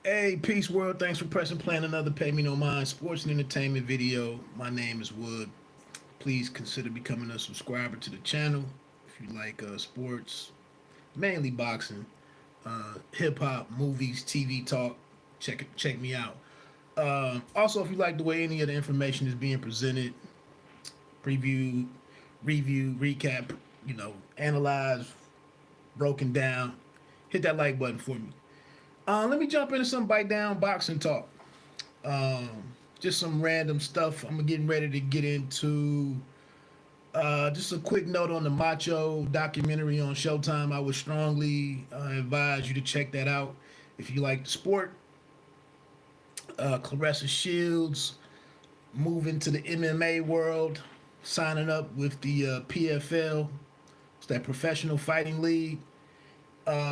Hey, peace world. Thanks for pressing play on another Pay Me No Mind sports and entertainment video. My name is Wood. Please consider becoming a subscriber to the channel if you like sports, mainly boxing, hip hop, movies, TV talk. Check me out. Also, if you like the way any of the information is being presented, preview, review, recap, analyze, broken down, hit that like button for me. Let me jump into some bite down boxing talk. Um, just some random stuff. I'm getting ready to get into just a quick note on the Macho documentary on Showtime. I would strongly advise you to check that out if you like the sport. Claressa Shields moving to the MMA world, signing up with the PFL. It's that professional fighting league.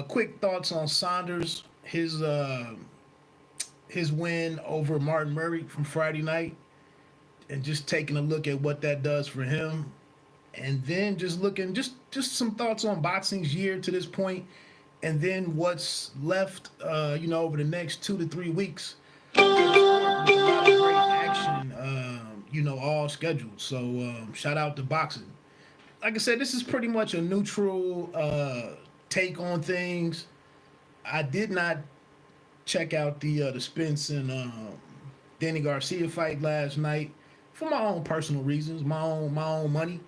Quick thoughts on Saunders. His win over Martin Murray from Friday night, and just taking a look at what that does for him, and then just some thoughts on boxing's year to this point, and then what's left, over the next 2 to 3 weeks for the sport with a lot of great action, all scheduled. So shout out to boxing. Like I said, this is pretty much a neutral take on things. I did not check out the Spence and Danny Garcia fight last night for my own personal reasons, my own money.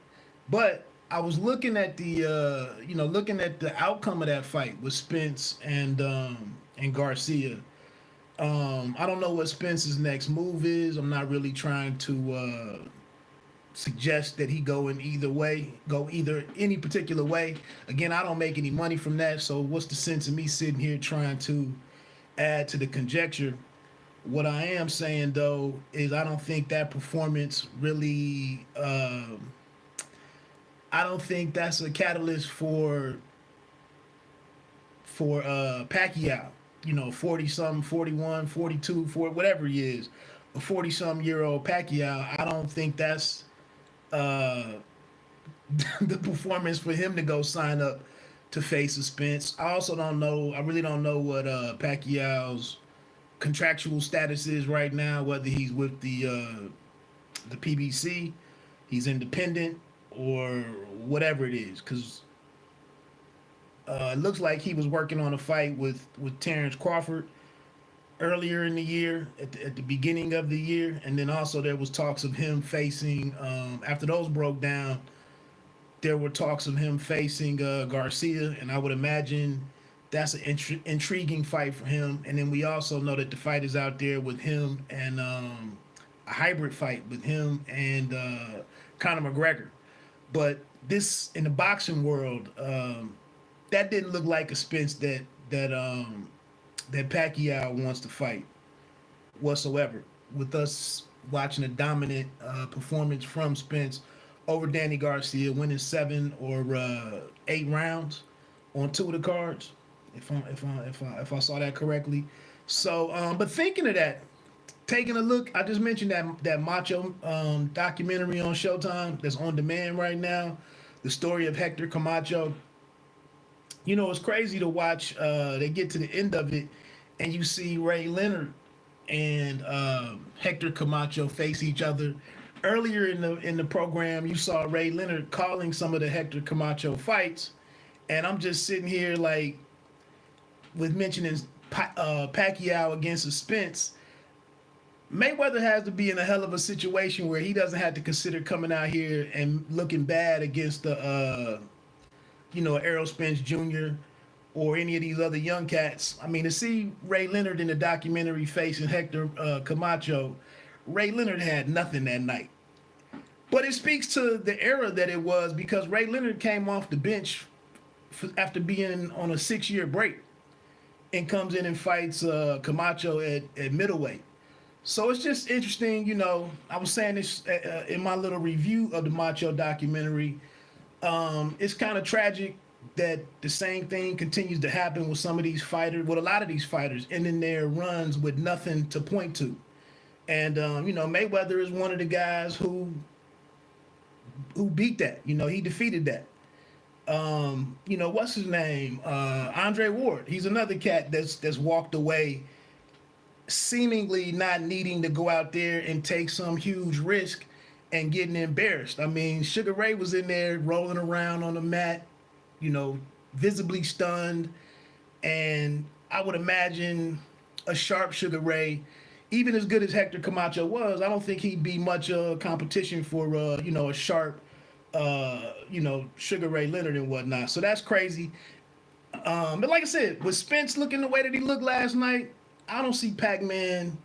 But I was looking at the outcome of that fight with Spence and Garcia. I don't know what Spence's next move is. I'm not really trying to suggest that he go either any particular way. Again, I don't make any money from that, so what's the sense of me sitting here trying to add to the conjecture? What I am saying though is I don't think that performance really. I don't think that's a catalyst for Pacquiao. 40 something, 41, 42, 40, whatever he is, a 40 something year old Pacquiao. I don't think that's uh, the performance for him to go sign up to face a Spence. I also don't know. I really don't know what Pacquiao's contractual status is right now. Whether he's with the PBC, he's independent, or whatever it is. Because it looks like he was working on a fight with Terrence Crawford earlier in the year, at the beginning of the year, and then also there was talks of him facing. After those broke down, there were talks of him facing Garcia, and I would imagine that's an intriguing fight for him. And then we also know that the fight is out there with him and a hybrid fight with him and Conor McGregor. But this in the boxing world, that didn't look like a Spence that Pacquiao wants to fight whatsoever. With us watching a dominant performance from Spence over Danny Garcia, winning 7 or 8 rounds on two of the cards, if I saw that correctly. So, but thinking of that, taking a look, I just mentioned that Macho documentary on Showtime that's on demand right now, the story of Hector Camacho. It's crazy to watch. They get to the end of it, and you see Ray Leonard and Hector Camacho face each other. Earlier in the program, you saw Ray Leonard calling some of the Hector Camacho fights, and I'm just sitting here like, with mentioning Pacquiao against Spence. Mayweather has to be in a hell of a situation where he doesn't have to consider coming out here and looking bad against the Errol Spence Jr. or any of these other young cats. I mean, to see Ray Leonard in the documentary facing Hector Camacho, Ray Leonard had nothing that night. But it speaks to the era that it was, because Ray Leonard came off the bench after being on a 6-year break and comes in and fights Camacho at middleweight. So it's just interesting. I was saying this in my little review of the Macho documentary. It's kind of tragic that the same thing continues to happen with some of these fighters, with a lot of these fighters, ending their runs with nothing to point to. And Mayweather is one of the guys who beat that. He defeated that. What's his name? Andre Ward. He's another cat that's walked away seemingly not needing to go out there and take some huge risk and getting embarrassed. I mean, Sugar Ray was in there rolling around on the mat, you know, visibly stunned. And I would imagine a sharp Sugar Ray, even as good as Hector Camacho was, I don't think he'd be much competition for, you know, a sharp, you know, Sugar Ray Leonard and whatnot. So that's crazy. But like I said, with Spence looking the way that he looked last night, I don't see Pac-Man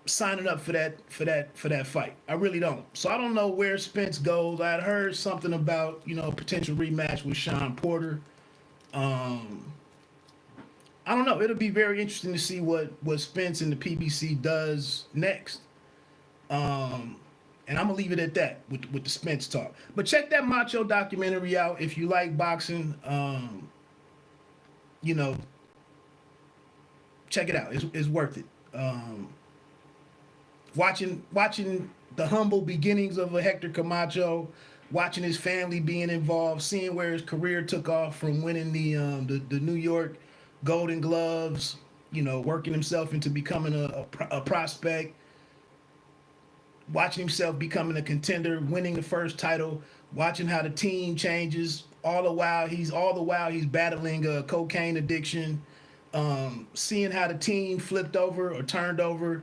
signing up for that fight. I really don't. So I don't know where Spence goes. I had heard something about, you know, a potential rematch with Sean Porter. I don't know. It'll be very interesting to see what Spence and the PBC does next. And I'm gonna leave it at that with the Spence talk. But check that Macho documentary out if you like boxing. You know, check it out. It's worth it. Watching the humble beginnings of a Hector Camacho, watching his family being involved, seeing where his career took off from winning the New York Golden Gloves, you know, working himself into becoming a prospect, watching himself becoming a contender, winning the first title, watching how the team changes, all the while he's battling a cocaine addiction, seeing how the team flipped over or turned over.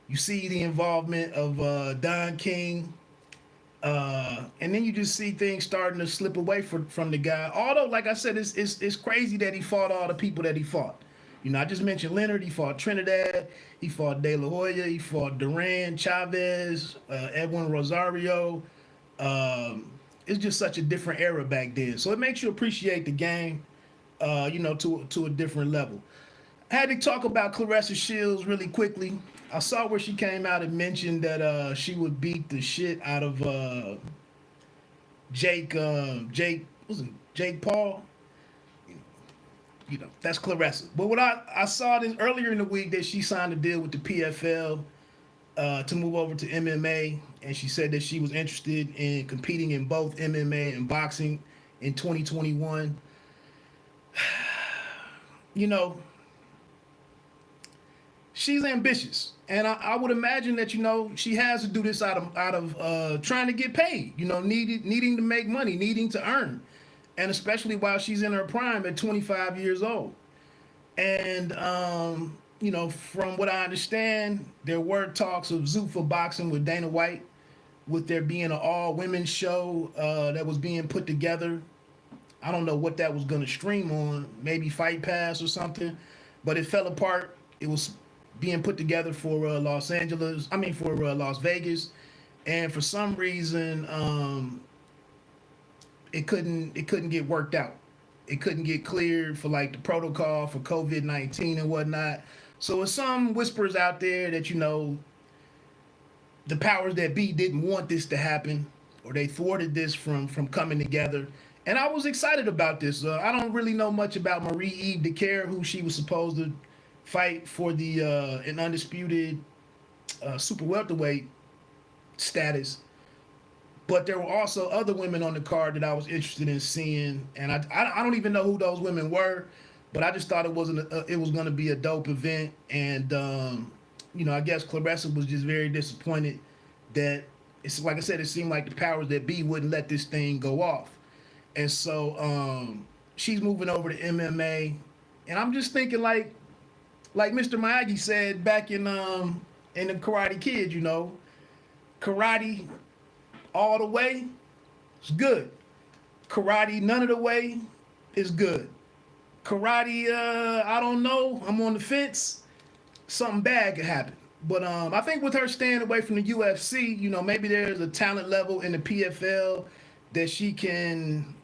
You see the involvement of Don King, and then you just see things starting to slip away from the guy. Although, like I said, it's crazy that he fought all the people that he fought. You know, I just mentioned Leonard. He fought Trinidad. He fought De La Hoya. He fought Duran, Chavez, Edwin Rosario. It's just such a different era back then. So it makes you appreciate the game, you know, to a different level. I had to talk about Claressa Shields really quickly. I saw where she came out and mentioned that she would beat the shit out of Jake Paul. You know, that's Claressa. But what I saw this earlier in the week that she signed a deal with the PFL to move over to MMA, and she said that she was interested in competing in both MMA and boxing in 2021. You know, she's ambitious, and I would imagine that, you know, she has to do this out of trying to get paid. You know, needing to make money, needing to earn, and especially while she's in her prime at 25 years old. And you know, from what I understand, there were talks of Zuffa Boxing with Dana White, with there being an all-women show that was being put together. I don't know what that was going to stream on, maybe Fight Pass or something, but it fell apart. It was being put together for Las Vegas, and for some reason, it couldn't get worked out. It couldn't get cleared for like the protocol for COVID-19 and whatnot. So there's some whispers out there that, you know, the powers that be didn't want this to happen, or they thwarted this from coming together. And I was excited about this. I don't really know much about Marie-Eve Dicaire, who she was supposed to fight for the an undisputed super welterweight status. But there were also other women on the card that I was interested in seeing, and I don't even know who those women were, but I just thought it was going to be a dope event. And you know, I guess Claressa was just very disappointed that, it's like I said, it seemed like the powers that be wouldn't let this thing go off, and so she's moving over to MMA, and I'm just thinking like Mr. Miyagi said back in the Karate Kid, you know, karate all the way is good. Karate none of the way is good. Karate, I don't know, I'm on the fence, something bad could happen. But I think with her staying away from the UFC, you know, maybe there's a talent level in the PFL that she can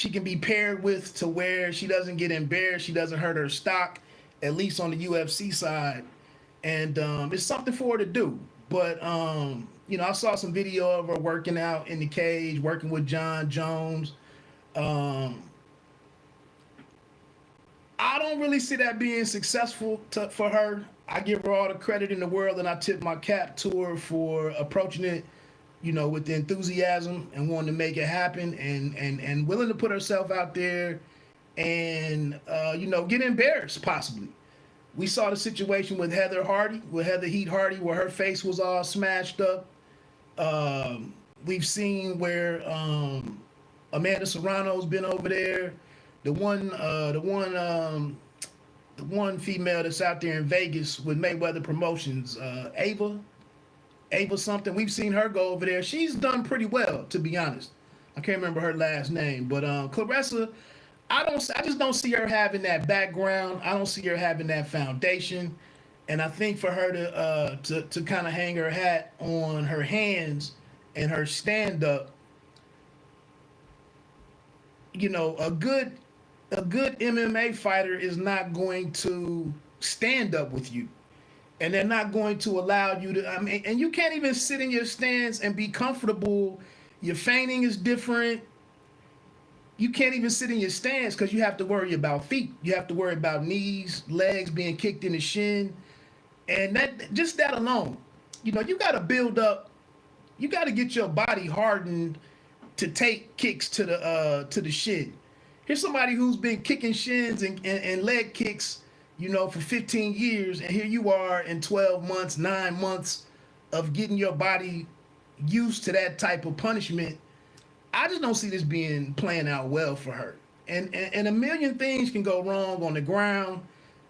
be paired with, to where she doesn't get embarrassed, she doesn't hurt her stock, at least on the UFC side. And it's something for her to do. But you know, I saw some video of her working out in the cage, working with John Jones. I don't really see that being successful for her. I give her all the credit in the world, and I tip my cap to her for approaching it, you know, with the enthusiasm and wanting to make it happen, and willing to put herself out there and, you know, get embarrassed possibly. We saw the situation with Heather Heat Hardy, where her face was all smashed up. We've seen where Amanda Serrano's been over there. The one, the one female that's out there in Vegas with Mayweather Promotions, Ava something. We've seen her go over there. She's done pretty well, to be honest. I can't remember her last name, but Claressa, I just don't see her having that background. I don't see her having that foundation, and I think for her to kind of hang her hat on her hands and her stand up, a good MMA fighter is not going to stand up with you, and they're not going to allow you to. I mean, and you can't even sit in your stance and be comfortable. Your feigning is different. You can't even sit in your stance because you have to worry about feet. You have to worry about knees, legs being kicked in the shin, and that alone, you got to build up. You got to get your body hardened to take kicks to the shin. Here's somebody who's been kicking shins and leg kicks, for 15 years, and here you are in 12 months, 9 months of getting your body used to that type of punishment. I just don't see this playing out well for her. And a million things can go wrong on the ground.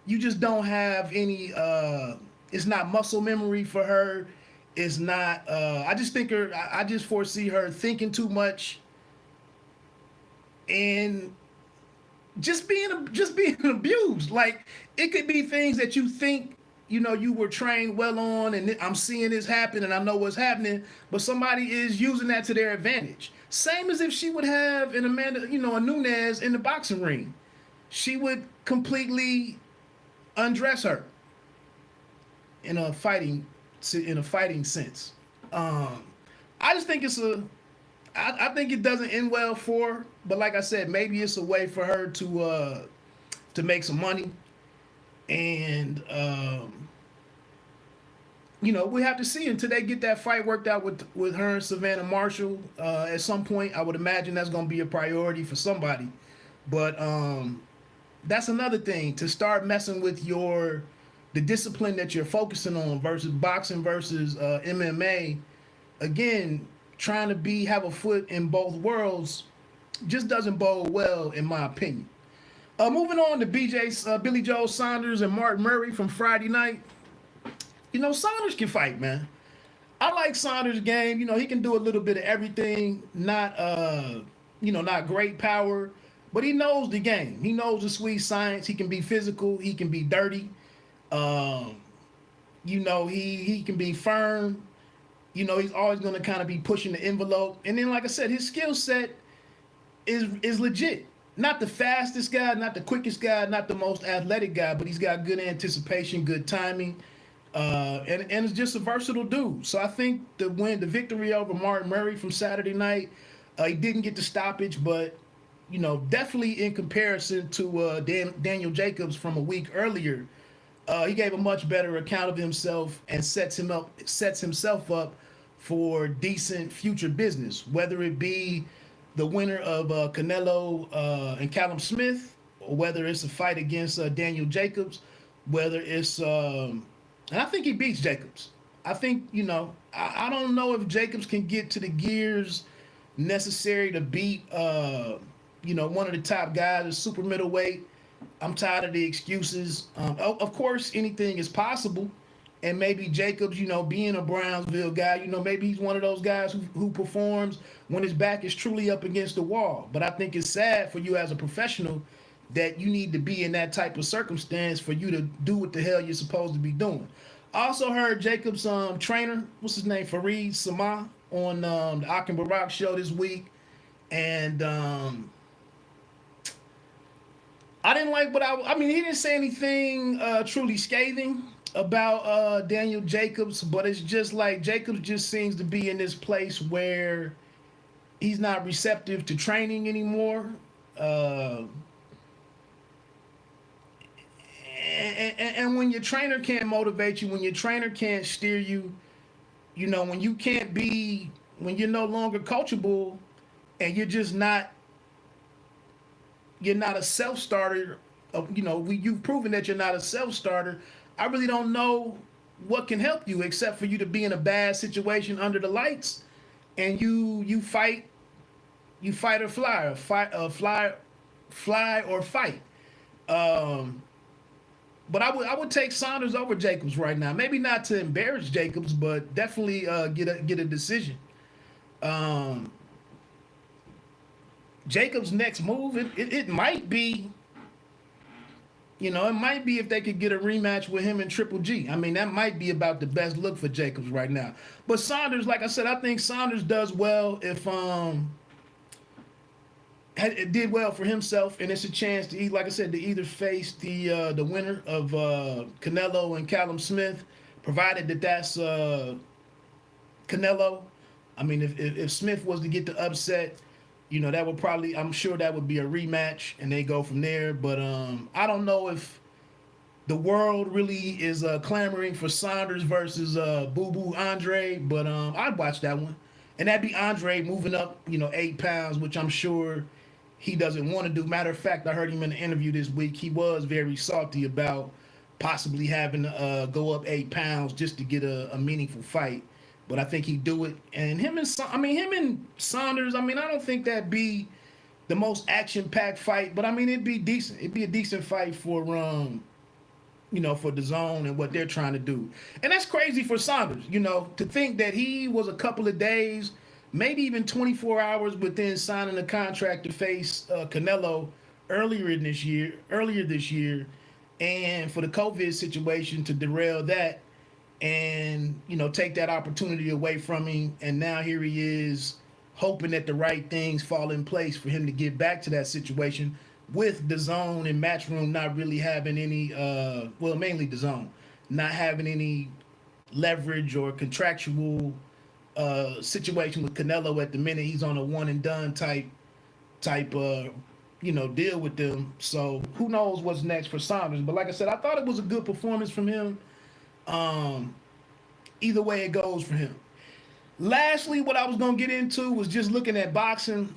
You just don't have any it's not muscle memory for her. It's not I just foresee her thinking too much and just being abused. Like, it could be things that you think you were trained well on, and I'm seeing this happen and I know what's happening, but somebody is using that to their advantage. Same as if she would have an Amanda, a Nunes in the boxing ring. She would completely undress her in a fighting sense. I just think I think it doesn't end well for her, but like I said, maybe it's a way for her to make some money. And we have to see until they get that fight worked out with her and Savannah Marshall. At some point, I would imagine that's going to be a priority for somebody. But that's another thing, to start messing with the discipline that you're focusing on versus boxing versus MMA. Again, trying to have a foot in both worlds just doesn't bode well, in my opinion. Moving on to Billy Joe Saunders and Mark Murray from Friday night. Saunders can fight, man. I like Saunders' game. He can do a little bit of everything. Not great power, but he knows the game. He knows the sweet science. He can be physical. He can be dirty. He can be firm. He's always going to kind of be pushing the envelope. And then, like I said, his skill set is legit. Not the fastest guy, not the quickest guy, not the most athletic guy, but he's got good anticipation, good timing, and it's just a versatile dude. So I think the victory over Mark Murray from Saturday night, he didn't get the stoppage, but definitely in comparison to Daniel Jacobs from a week earlier, he gave a much better account of himself and sets himself up for decent future business, whether it be the winner of Canelo and Callum Smith, or whether it's a fight against Daniel Jacobs, whether it's and I think he beats Jacobs. I think I don't know if Jacobs can get to the gears necessary to beat one of the top guys at super middleweight. I'm tired of the excuses. Of course, anything is possible. And maybe Jacobs, being a Brownsville guy, maybe he's one of those guys who performs when his back is truly up against the wall. But I think it's sad for you as a professional that you need to be in that type of circumstance for you to do what the hell you're supposed to be doing. I also heard Jacobs' trainer, what's his name, Fareed Sama, on the Akin Barak show this week. And I didn't like he didn't say anything truly scathing about Daniel Jacobs, but it's just like Jacobs just seems to be in this place where he's not receptive to training anymore. And when your trainer can't motivate you, when your trainer can't steer you, when you're no longer coachable and you're not a self-starter you've proven that you're not a self-starter. I really don't know what can help you except for you to be in a bad situation under the lights, and you fight or fly, or fly or fight. Um, but I would take Saunders over Jacobs right now. Maybe not to embarrass Jacobs, but definitely get a decision. Um, Jacobs' next move, it might be, it might be if they could get a rematch with him and Triple G. I mean, that might be about the best look for Jacobs right now. But Saunders, like I said, I think Saunders does well if it did well for himself, and it's a chance to, like I said, to either face the winner of Canelo and Callum Smith, provided that that's Canelo. I mean, if Smith was to get the upset, that would probably, I'm sure that would be a rematch, and they go from there. But I don't know if the world really is clamoring for Saunders versus Boo Boo Andre, but I'd watch that one, and that'd be Andre moving up, 8 pounds, which I'm sure he doesn't want to do. Matter of fact, I heard him in an interview this week. He was very salty about possibly having to go up 8 pounds just to get a meaningful fight. But I think he'd do it. And him and Saunders, I don't think that'd be the most action-packed fight, but it'd be decent. It'd be a decent fight for for the zone and what they're trying to do. And that's crazy for Saunders, to think that he was a couple of days, maybe even 24 hours within signing a contract to face Canelo earlier this year, and for the COVID situation to derail that and, take that opportunity away from him. And now here he is hoping that the right things fall in place for him to get back to that situation, with the zone and Matchroom not really having any, mainly the zone, not having any leverage or contractual situation with Canelo at the minute. He's on a one and done type deal with them. So who knows what's next for Saunders. But like I said, I thought it was a good performance from him. Either way it goes for him. Lastly, what I was going to get into was just looking at boxing.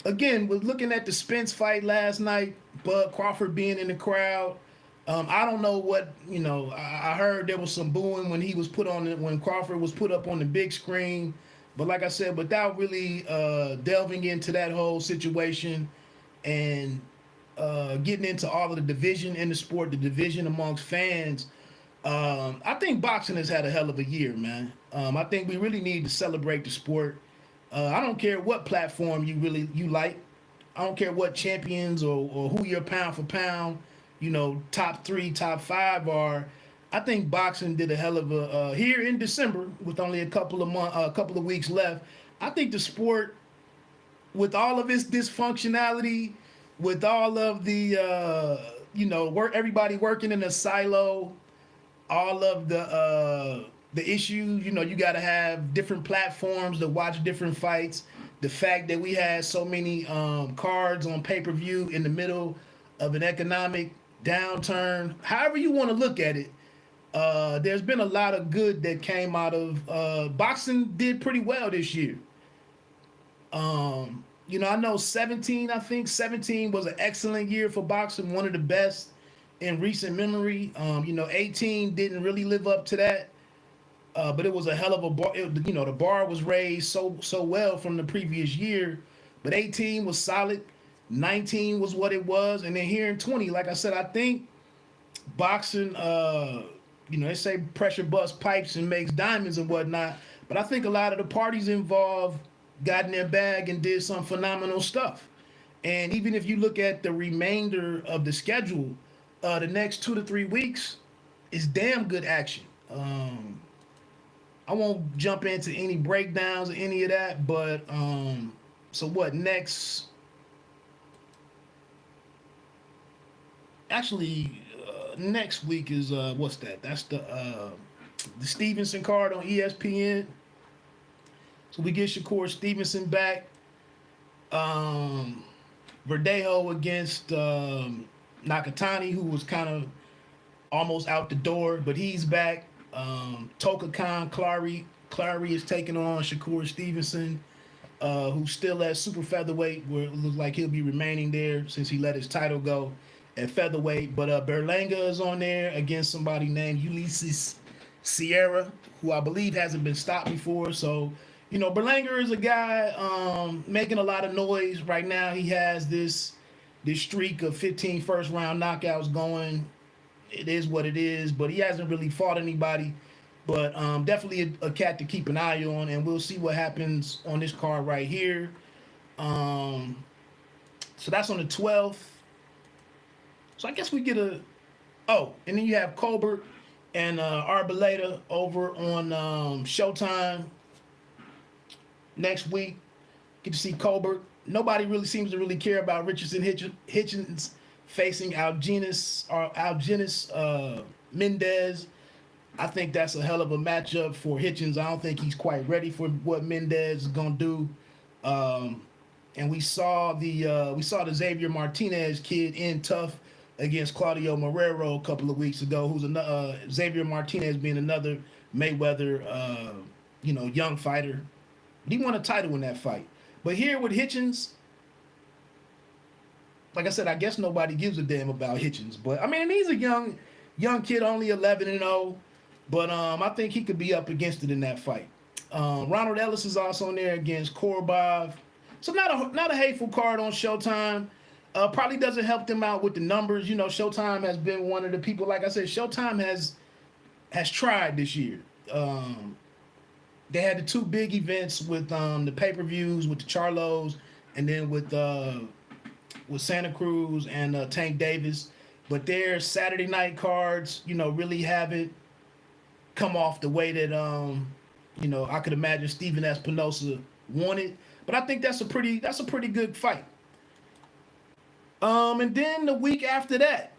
Again, was looking at the Spence fight last night, Bud Crawford being in the crowd. I don't know what, I heard there was some booing when when Crawford was put up on the big screen. But like I said, without really delving into that whole situation and getting into all of the division in the sport, the division amongst fans, I think boxing has had a hell of a year, man. I think we really need to celebrate the sport. I don't care what platform you like. I don't care what champions or who your pound for pound, top 3, top 5 are. I think boxing did a hell of a here in December with only a couple of weeks left. I think the sport, with all of its dysfunctionality, with all of the everybody working in a silo, all of the issues, you got to have different platforms to watch different fights. The fact that we had so many cards on pay-per-view in the middle of an economic downturn, however you want to look at it, there's been a lot of good that came out of boxing. Did pretty well this year. I know 17 was an excellent year for boxing, one of the best in recent memory. 18 didn't really live up to that. But it was a hell of a bar. The bar was raised so well from the previous year. But 18 was solid. 19 was what it was. And then here in 20, like I said, I think boxing, they say pressure busts pipes and makes diamonds and whatnot. But I think a lot of the parties involved got in their bag and did some phenomenal stuff. And even if you look at the remainder of the schedule, the next 2 to 3 weeks is damn good action. I won't jump into any breakdowns or any of that, but so what next? Actually, next week is what's that? That's the Stevenson card on ESPN. So we get Shakur Stevenson back. Verdejo against Nakatani, who was kind of almost out the door, but he's back. Toka Khan Clary is taking on Shakur Stevenson, who's still at super featherweight, where it looks like he'll be remaining there since he let his title go. at featherweight. But Berlanga is on there against somebody named Ulysses Sierra, who I believe hasn't been stopped before. So, Berlanga is a guy making a lot of noise right now. He has this streak of 15 first round knockouts going. It is what it is, but he hasn't really fought anybody. But definitely a cat to keep an eye on, and we'll see what happens on this card right here. So that's on the 12th. So I guess we get a. Oh, and then you have Colbert and Arboleda over on Showtime next week. Get to see Colbert. Nobody really seems to really care about Richardson Hitchens facing Algenis Mendez. I think that's a hell of a matchup for Hitchens. I don't think he's quite ready for what Mendez is gonna do. And we saw the Xavier Martinez kid in tough against Claudio Marrero a couple of weeks ago. Who's Xavier Martinez being another Mayweather, young fighter. He won a title in that fight. But here with Hitchens, like I said, I guess nobody gives a damn about Hitchens. But I mean, he's a young kid, only 11-0. But I think he could be up against it in that fight. Ronald Ellis is also in there against Korbov. So not a hateful card on Showtime. Probably doesn't help them out with the numbers. Showtime has been one of the people. Like I said, Showtime has tried this year. They had the two big events with the pay-per-views with the Charlos, and then with Santa Cruz and Tank Davis. But their Saturday night cards, really haven't come off the way that I could imagine Steven Espinosa wanted. But I think that's a pretty good fight. And then the week after that,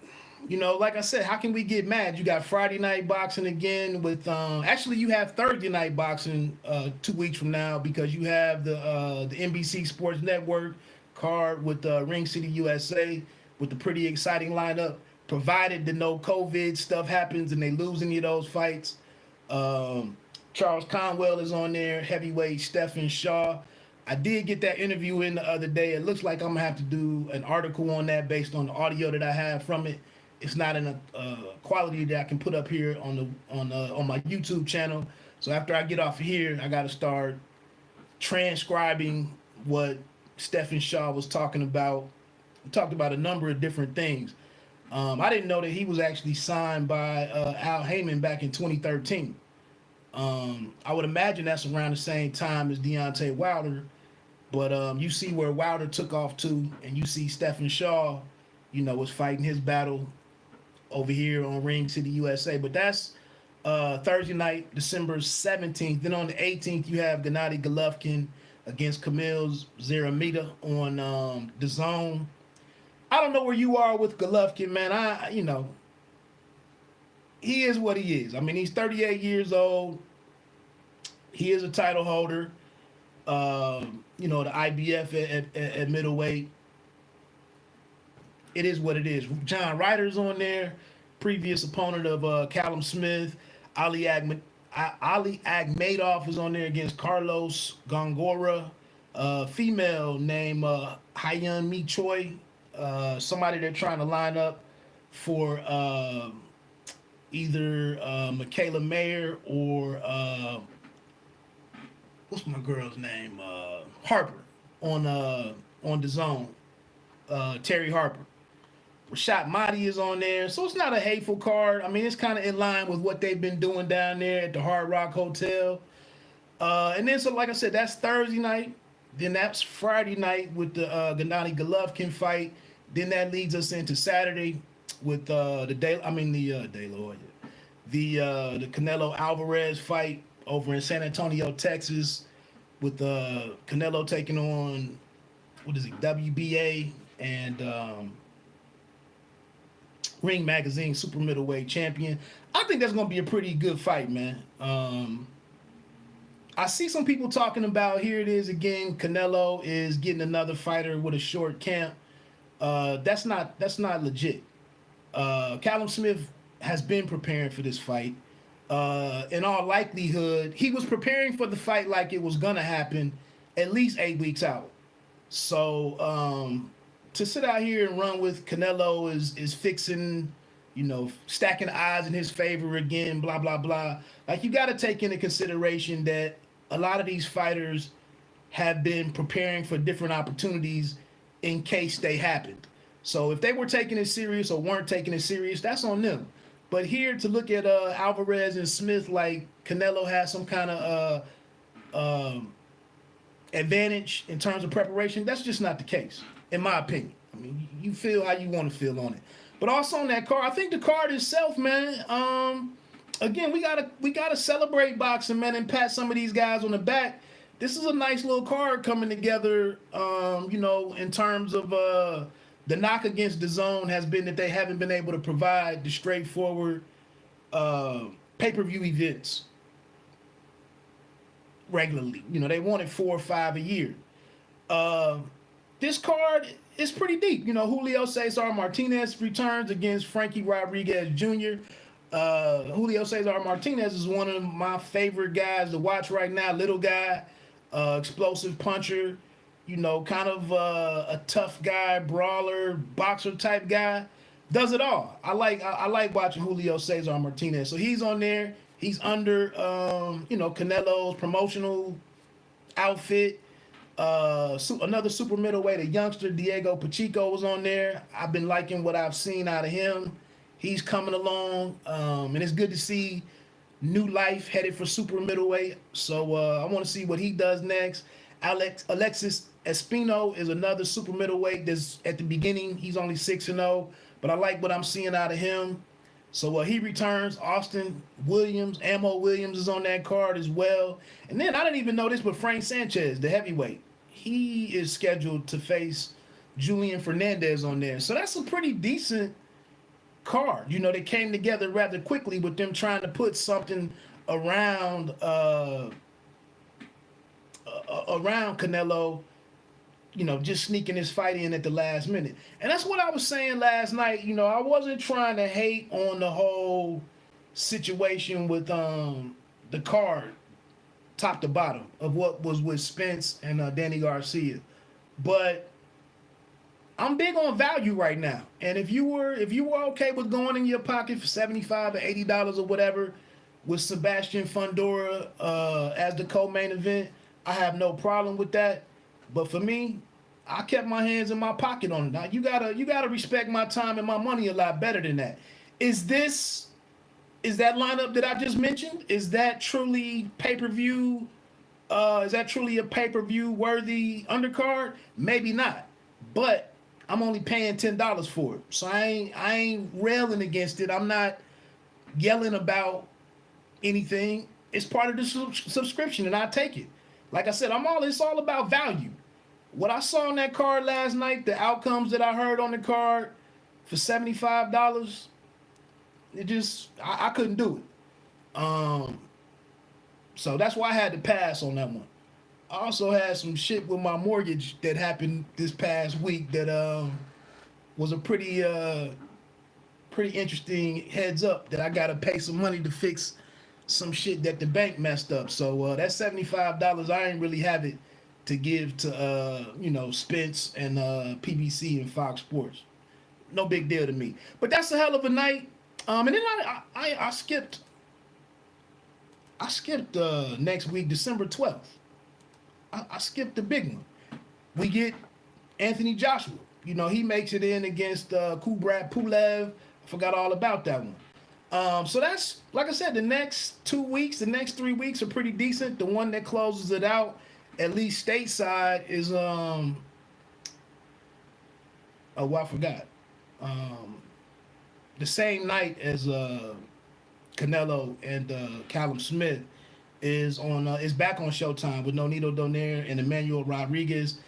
like I said, how can we get mad? You got Friday night boxing again with actually you have Thursday night boxing 2 weeks from now, because you have the NBC Sports Network card with Ring City USA with the pretty exciting lineup, provided the no COVID stuff happens and they lose any of those fights. Charles Conwell is on there, heavyweight Stephen Shaw. I did get that interview in the other day. It looks like I'm gonna have to do an article on that based on the audio that I have from it. It's not in a quality that I can put up here on my YouTube channel. So after I get off of here, I got to start transcribing what Stephen Shaw was talking about. We talked about a number of different things. I didn't know that he was actually signed by Al Heyman back in 2013. I would imagine that's around the same time as Deontay Wilder. But you see where Wilder took off to, and you see Stephen Shaw, was fighting his battle over here on Ring City USA. But that's Thursday night, December 17th. Then on the 18th, you have Gennady Golovkin against Kamil Zeramita on the Zone. I don't know where you are with Golovkin, man. He is what he is. I mean, he's 38 years old. He is a title holder. The IBF at middleweight. It is what it is. John Ryder's on there, previous opponent of Callum Smith. Ali Akhmedov is on there against Carlos Gongora. Female named Hyun Mi Choi. Somebody they're trying to line up for either Michaela Mayer or what's my girl's name? Harper on the Zone. Terry Harper. Rashad Mahdi is on there. So it's not a hateful card. I mean, it's kind of in line with what they've been doing down there at the Hard Rock Hotel. And then, so like I said, that's Thursday night. Then that's Friday night with the Gennady Golovkin fight. Then that leads us into Saturday with the Canelo Alvarez fight over in San Antonio, Texas, with Canelo taking on WBA and Ring Magazine super middleweight champion. I think that's going to be a pretty good fight, man. I see some people talking about, here it is again, Canelo is getting another fighter with a short camp. That's not legit. Callum Smith has been preparing for this fight. In all likelihood, he was preparing for the fight like it was gonna happen at least 8 weeks out. So to sit out here and run with Canelo is fixing, stacking odds in his favor again, blah blah blah. Like you got to take into consideration that a lot of these fighters have been preparing for different opportunities in case they happened. So if they were taking it serious or weren't taking it serious, that's on them. But here to look at Alvarez and Smith like Canelo has some kind of advantage in terms of preparation, that's just not the case, in my opinion. I mean, you feel how you want to feel on it. But also on that card, I think the card itself, man. Again, we gotta celebrate boxing, man, and pat some of these guys on the back. This is a nice little card coming together. In terms of the knock against DAZN has been that they haven't been able to provide the straightforward pay-per-view events regularly. They wanted 4 or 5 a year. This card is pretty deep. Julio Cesar Martinez returns against Frankie Rodriguez Jr. Julio Cesar Martinez is one of my favorite guys to watch right now. Little guy, explosive puncher, kind of a tough guy, brawler, boxer type guy. Does it all. I like watching Julio Cesar Martinez. So he's on there. He's under Canelo's promotional outfit. Another super middleweight, a youngster, Diego Pacheco, was on there. I've been liking what I've seen out of him. He's coming along, and it's good to see new life headed for super middleweight. So I want to see what he does next. Alexis Espino is another super middleweight. That's at the beginning. He's only 6-0, but I like what I'm seeing out of him. So he returns. Austin Williams, Ammo Williams is on that card as well. And then I didn't even know this, but Frank Sanchez, the heavyweight, he is scheduled to face Julian Fernandez on there. So that's a pretty decent card. They came together rather quickly with them trying to put something around Canelo, just sneaking his fight in at the last minute. And that's what I was saying last night. I wasn't trying to hate on the whole situation with the card top to bottom of what was with Spence and Danny Garcia. But I'm big on value right now. And if you were okay with going in your pocket for $75 or $80 or whatever with Sebastian Fundora as the co-main event, I have no problem with that. But for me, I kept my hands in my pocket on it. Now you gotta respect my time and my money a lot better than that. Is that lineup that I just mentioned? Is that truly pay-per-view? Is that truly a pay-per-view worthy undercard? Maybe not. But I'm only paying $10 for it. So I ain't railing against it. I'm not yelling about anything. It's part of the subscription and I take it. Like I said, it's all about value. What I saw on that card last night, the outcomes that I heard on the card for $75, I couldn't do it. So that's why I had to pass on that one. I also had some shit with my mortgage that happened this past week that was a pretty interesting heads up that I got to pay some money to fix some shit that the bank messed up. So that $75, I ain't really have it to give to Spence and PBC and Fox Sports. No big deal to me. But that's a hell of a night. And then I skipped next week, December 12th. I skipped the big one. We get Anthony Joshua. He makes it in against Kubrat Pulev. I forgot all about that one. So that's, like I said, the next 2 weeks, the next 3 weeks are pretty decent. The one that closes it out, at least stateside, is I forgot. The same night as Canelo and Callum Smith is back on Showtime with Nonito Donaire and Emmanuel Rodriguez.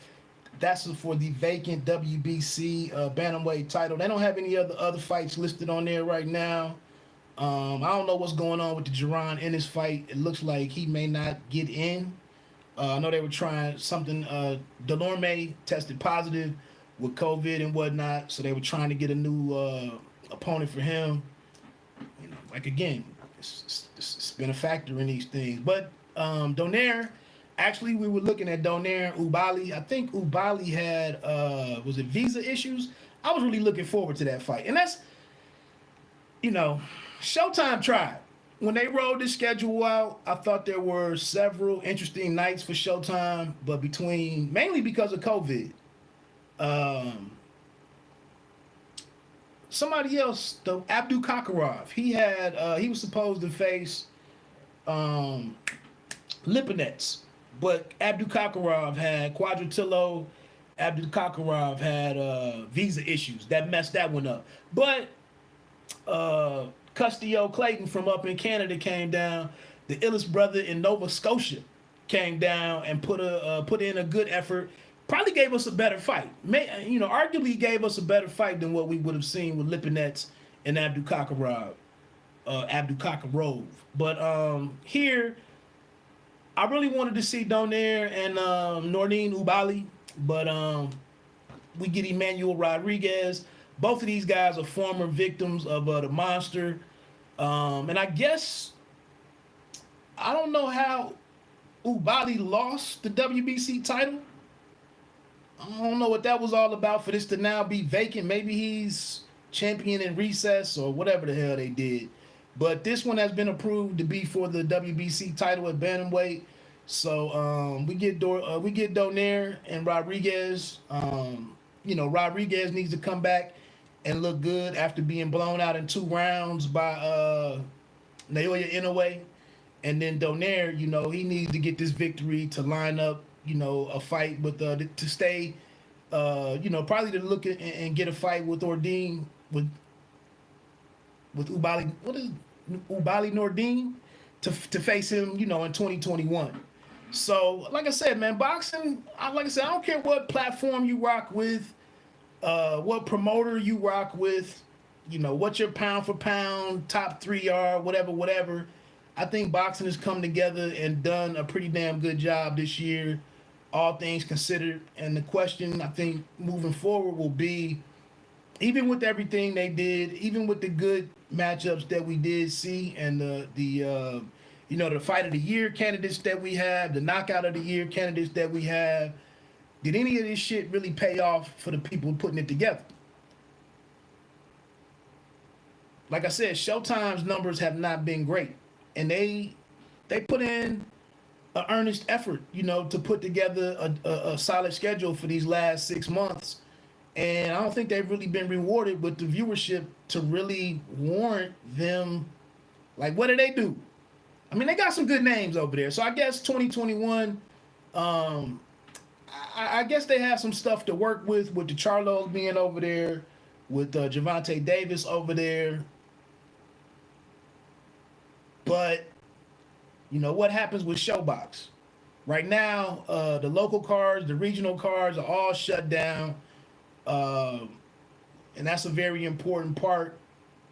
That's for the vacant WBC bantamweight title. They don't have any other fights listed on there right now. I don't know what's going on with the Jaron Ennis fight. It looks like he may not get in. I know they were trying something. Delorme tested positive with COVID and whatnot, so they were trying to get a new opponent for him. Again, it's been a factor in these things. But Donaire Actually, we were looking at Donaire and Ubali. I think Ubali had was it visa issues. I was really looking forward to that fight, and that's, you know, Showtime tried. When they rolled this schedule out, I thought there were several interesting nights for Showtime, but between mainly because of COVID, um, somebody else, the Abdul Kakarov, he was supposed to face um, Lipinets, but Abdul Kakarov had Quadritillo. Abdul Kakarov had visa issues that messed that one up. But Custio Clayton from up in Canada came down. The illest brother in Nova Scotia came down and put in a good effort. Probably gave us a better fight. Arguably gave us a better fight than what we would have seen with Lipinets and Abdul Kakarov. But here, I really wanted to see Donaire and Nordine Ubali, but we get Emmanuel Rodriguez. Both of these guys are former victims of the monster. And I guess, I don't know how Ubali lost the WBC title. I don't know what that was all about for this to now be vacant. Maybe he's champion in recess or whatever the hell they did. But this one has been approved to be for the WBC title at bantamweight. So we get Donaire and Rodriguez. Rodriguez needs to come back and look good after being blown out in 2 rounds by Naoya Inoue. And then Donaire, he needs to get this victory to line up, a fight with to stay, probably to look at and get a fight with Ordine with Ubali. What is Ubali Nordine to face him, in 2021. So, like I said, man, boxing. I don't care what platform you rock with, what promoter you rock with, what your pound for pound top 3 are, whatever. I think boxing has come together and done a pretty damn good job this year, all things considered. And the question, I think, moving forward will be, even with everything they did, even with the good matchups that we did see, and the fight of the year candidates that we have, the knockout of the year candidates that we have, did any of this shit really pay off for the people putting it together? Like I said, Showtime's numbers have not been great. And they put in an earnest effort, to put together a solid schedule for these last 6 months. And I don't think they've really been rewarded with the viewership to really warrant them. Like, what do they do? I mean, they got some good names over there. So I guess 2021, I guess they have some stuff to work with the Charlos being over there, with Gervonta Davis over there. But, what happens with Showbox? Right now, the local cards, the regional cards are all shut down. And that's a very important part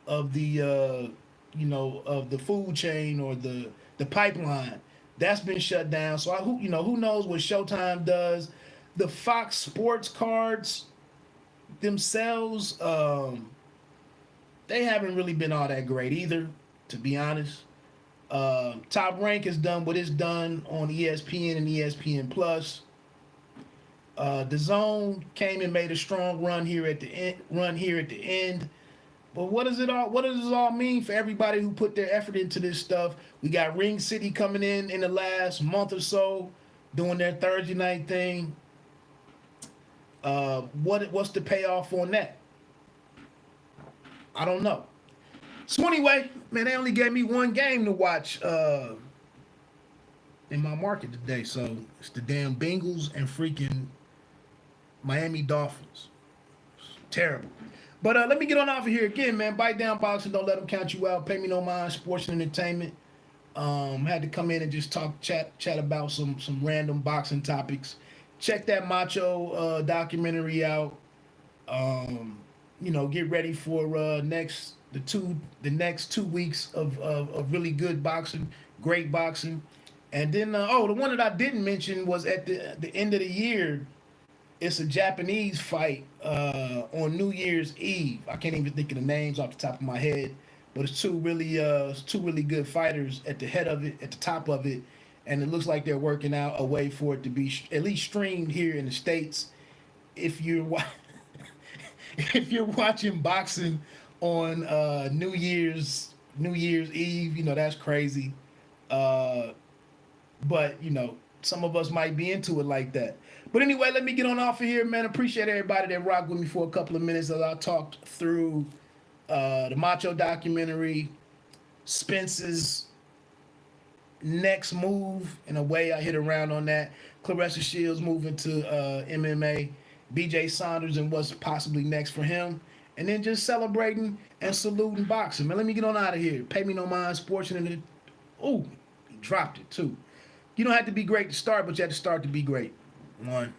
of the, of the food chain or the pipeline. That's been shut down. So, who knows what Showtime does. The Fox Sports cards themselves, they haven't really been all that great either, to be honest. Top Rank has done what it's done on ESPN and ESPN Plus. The Zone came and made a strong run here at the end. But what does it all mean for everybody who put their effort into this stuff? We got Ring City coming in the last month or so, doing their Thursday night thing. What's the payoff on that? I don't know. So anyway, man, they only gave me one game to watch in my market today. So it's the damn Bengals and freaking Miami Dolphins. It's terrible. But let me get on off of here again, man. Bite down boxing. Don't let them count you out. Pay me no mind. Sports and entertainment. Had to come in and just chat about some random boxing topics. Check that Macho documentary out. Get ready for the next 2 weeks of really good boxing, great boxing. And then the one that I didn't mention was at the end of the year. It's a Japanese fight on New Year's Eve. I can't even think of the names off the top of my head, but it's two really good fighters at the top of it, and it looks like they're working out a way for it to be at least streamed here in the States. If you're if you're watching boxing on New Year's Eve, that's crazy. Uh, but some of us might be into it like that. But anyway, let me get on off of here, man. Appreciate everybody that rocked with me for a couple of minutes as I talked through the Macho documentary, Spence's next move. In a way, I hit around on that. Claressa Shields moving to MMA, BJ Saunders and what's possibly next for him, and then just celebrating and saluting boxing. Man, let me get on out of here. Pay me no mind, sports and oh, he dropped it too. You don't have to be great to start, but you have to start to be great. One.